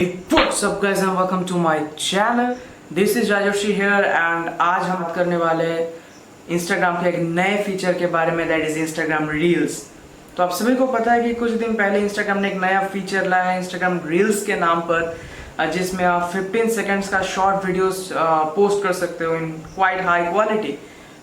What's up guys and welcome to my channel. This is Rajoshi here and आज हम बात करने वाले हैं Instagram के एक नए फीचर के बारे में, दैट इज Instagram Reels। तो आप सभी को पता है कि कुछ दिन पहले Instagram ने एक नया फीचर लाया है Instagram Reels के नाम पर, जिसमें आप 15 सेकेंड्स का शॉर्ट वीडियोस पोस्ट कर सकते हो in quite high quality.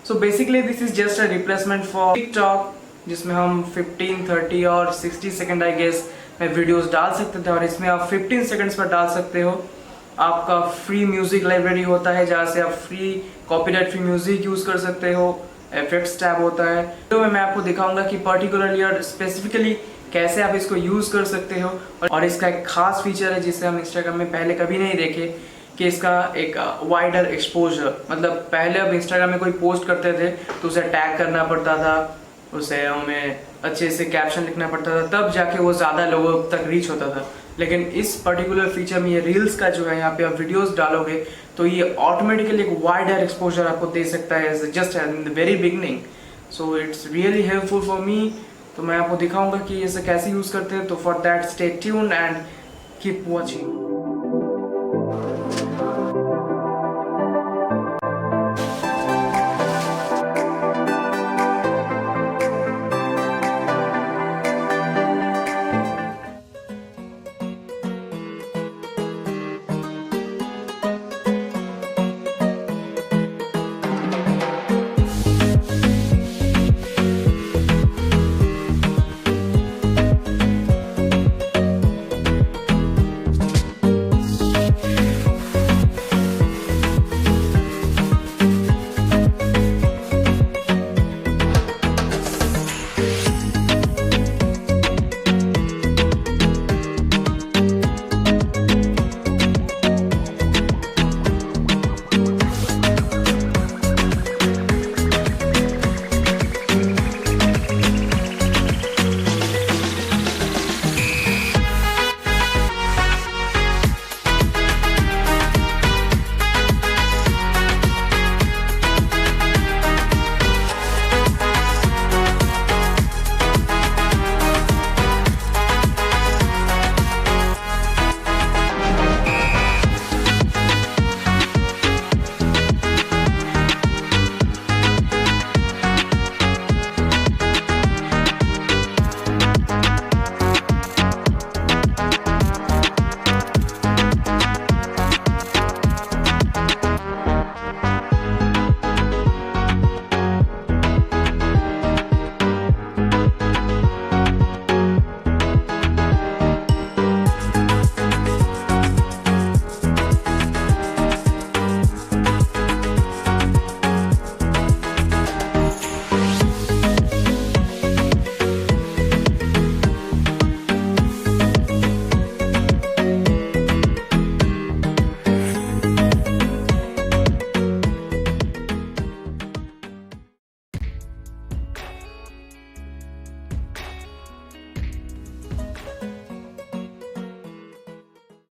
So basically this is just a replacement for TikTok, जिसमें हम 15, 30 और 60 सेकेंड आई गेस में वीडियोस डाल सकते थे, और इसमें आप 15 सेकंड्स पर डाल सकते हो। आपका फ्री म्यूजिक लाइब्रेरी होता है जहाँ से आप free copyright free music use कर सकते हो। इफेक्ट्स टैब होता है, तो मैं आपको दिखाऊंगा कि पर्टिकुलरली और स्पेसिफिकली कैसे आप इसको यूज कर सकते हो। और इसका एक खास फीचर है जिसे हम इंस्टाग्राम में पहले कभी नहीं देखे, कि इसका एक वाइडर एक्सपोजर। मतलब पहले अब इंस्टाग्राम में कोई पोस्ट करते थे तो उसे टैग करना पड़ता था, उसे हमें अच्छे से कैप्शन लिखना पड़ता था, तब जाके वो ज़्यादा लोगों तक रीच होता था। लेकिन इस पर्टिकुलर फीचर में ये रील्स का जो है, यहाँ पे आप वीडियोस डालोगे तो ये ऑटोमेटिकली एक वाइडर एक्सपोजर आपको दे सकता है just in the very beginning. So it's really helpful for me. तो मैं आपको दिखाऊंगा कि इसे कैसे यूज़ करते हैं। तो for that stay tuned and keep watching.